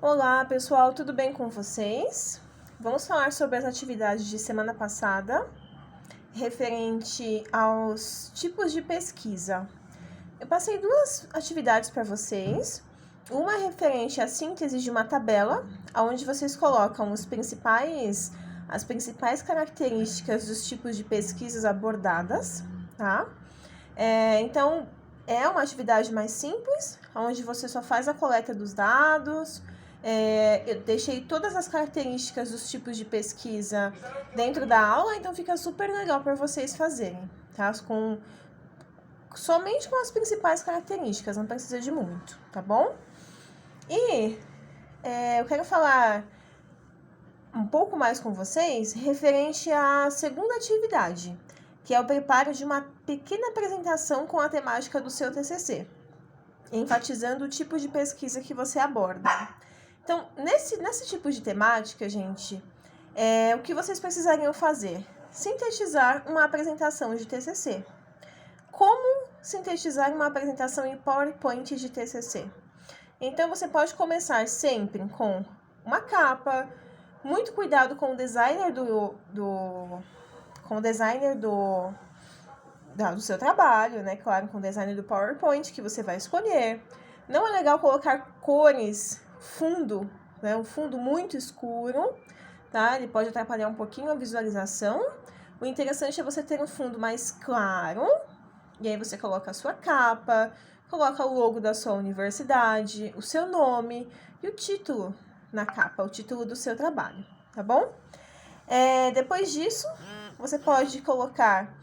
Olá, pessoal, tudo bem com vocês? Vamos falar sobre as atividades de semana passada, referente aos tipos de pesquisa. Eu passei duas atividades para vocês. Uma referente à síntese de uma tabela, onde vocês colocam as principais características dos tipos de pesquisas abordadas, tá? Então, é uma atividade mais simples, onde você só faz a coleta dos dados. Eu deixei todas as características dos tipos de pesquisa dentro da aula, então fica super legal para vocês fazerem, tá? Somente com as principais características, não precisa de muito, tá bom? E eu quero falar um pouco mais com vocês referente à segunda atividade, que é o preparo de uma pequena apresentação com a temática do seu TCC, enfatizando o tipo de pesquisa que você aborda. Então, nesse tipo de temática, gente, o que vocês precisariam fazer? Sintetizar uma apresentação de TCC. Como sintetizar uma apresentação em PowerPoint de TCC? Então, você pode começar sempre com uma capa, muito cuidado com o designer do seu trabalho, né? Claro, com o designer do PowerPoint que você vai escolher. Não é legal colocar cores, fundo, né? Um fundo muito escuro, tá? Ele pode atrapalhar um pouquinho a visualização. O interessante é você ter um fundo mais claro, e aí você coloca a sua capa, coloca o logo da sua universidade, o seu nome e o título na capa, o título do seu trabalho, tá bom? Depois disso, você pode colocar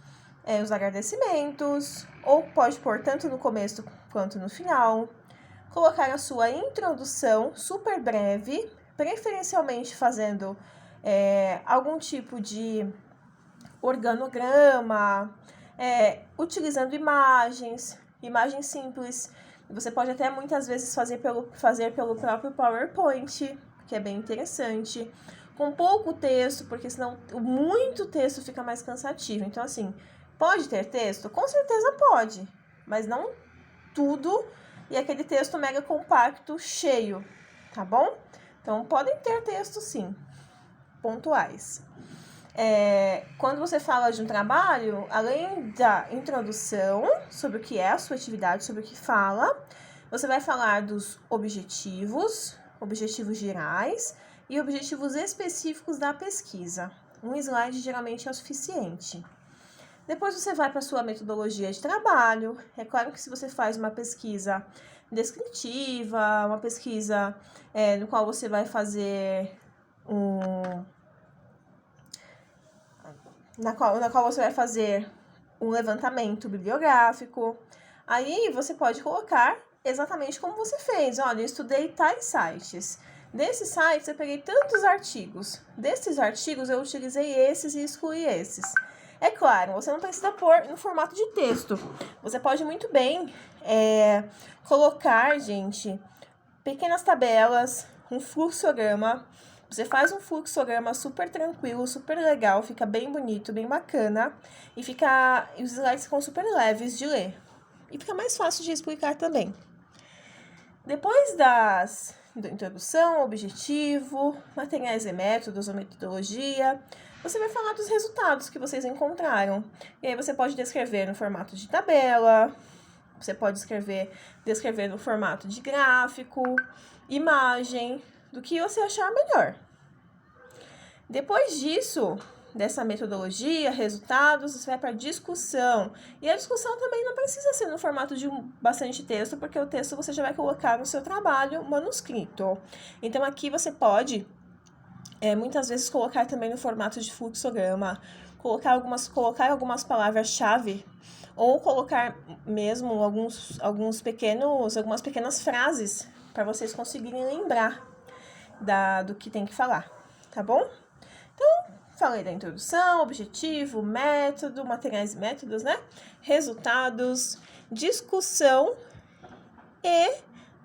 os agradecimentos, ou pode pôr tanto no começo quanto no final. Colocar a sua introdução super breve, preferencialmente fazendo algum tipo de organograma, utilizando imagens simples. Você pode até muitas vezes fazer pelo próprio PowerPoint, que é bem interessante. Com pouco texto, porque senão muito texto fica mais cansativo. Então, assim, pode ter texto? Com certeza pode, mas não tudo e aquele texto mega compacto, cheio, tá bom? Então, podem ter texto sim, pontuais. Quando você fala de um trabalho, além da introdução sobre o que é a sua atividade, sobre o que fala, você vai falar dos objetivos gerais e objetivos específicos da pesquisa. Um slide geralmente é o suficiente. Depois você vai para a sua metodologia de trabalho. É claro que se você faz uma pesquisa descritiva, uma pesquisa no qual você vai fazer na qual você vai fazer um levantamento bibliográfico, aí você pode colocar exatamente como você fez. Olha, eu estudei tais sites. Desses sites eu peguei tantos artigos. Desses artigos eu utilizei esses e excluí esses. É claro, você não precisa pôr no formato de texto. Você pode muito bem colocar, gente, pequenas tabelas, um fluxograma. Você faz um fluxograma super tranquilo, super legal, fica bem bonito, bem bacana. E os slides ficam super leves de ler. E fica mais fácil de explicar também. Depois da introdução, objetivo, materiais e métodos ou metodologia, você vai falar dos resultados que vocês encontraram. E aí você pode descrever no formato de tabela, você pode descrever no formato de gráfico, imagem, do que você achar melhor. Depois disso, dessa metodologia, resultados, você vai para a discussão. E a discussão também não precisa ser no formato de bastante texto, porque o texto você já vai colocar no seu trabalho manuscrito. Então, aqui você pode, muitas vezes, colocar também no formato de fluxograma, colocar algumas palavras-chave, ou colocar mesmo algumas pequenas frases para vocês conseguirem lembrar do que tem que falar, tá bom? Então, falei da introdução, objetivo, método, materiais e métodos, né? Resultados, discussão e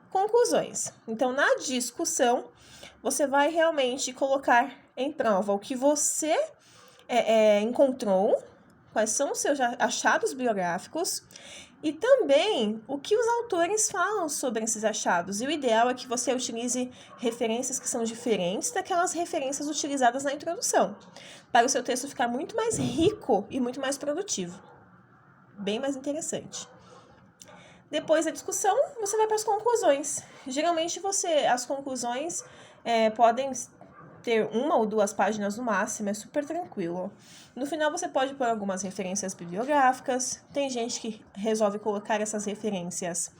conclusões. Então, na discussão, você vai realmente colocar em prova o que você encontrou, quais são os seus achados biográficos E também o que os autores falam sobre esses achados. E o ideal é que você utilize referências que são diferentes daquelas referências utilizadas na introdução, para o seu texto ficar muito mais rico e muito mais produtivo. Bem mais interessante. Depois da discussão, você vai para as conclusões. Geralmente as conclusões podem ter 1 ou 2 páginas no máximo, é super tranquilo. No final você pode pôr algumas referências bibliográficas, tem gente que resolve colocar essas referências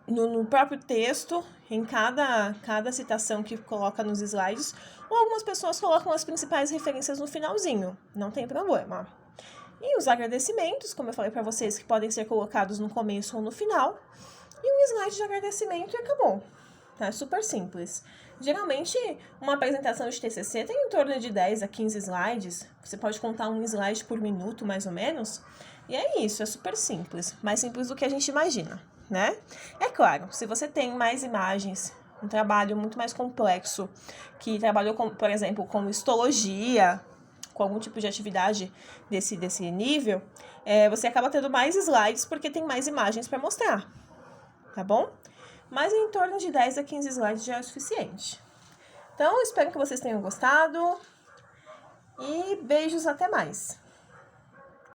no próprio texto, em cada citação que coloca nos slides, ou algumas pessoas colocam as principais referências no finalzinho, não tem problema. E os agradecimentos, como eu falei para vocês, que podem ser colocados no começo ou no final, e um slide de agradecimento e acabou. É super simples. Geralmente, uma apresentação de TCC tem em torno de 10 a 15 slides. Você pode contar um slide por minuto, mais ou menos. E é isso, é super simples. Mais simples do que a gente imagina, né? É claro, se você tem mais imagens, um trabalho muito mais complexo, que trabalhou, por exemplo, com histologia, com algum tipo de atividade desse nível, você acaba tendo mais slides porque tem mais imagens para mostrar, tá bom? Mas em torno de 10 a 15 slides já é o suficiente. Então, espero que vocês tenham gostado e beijos, até mais!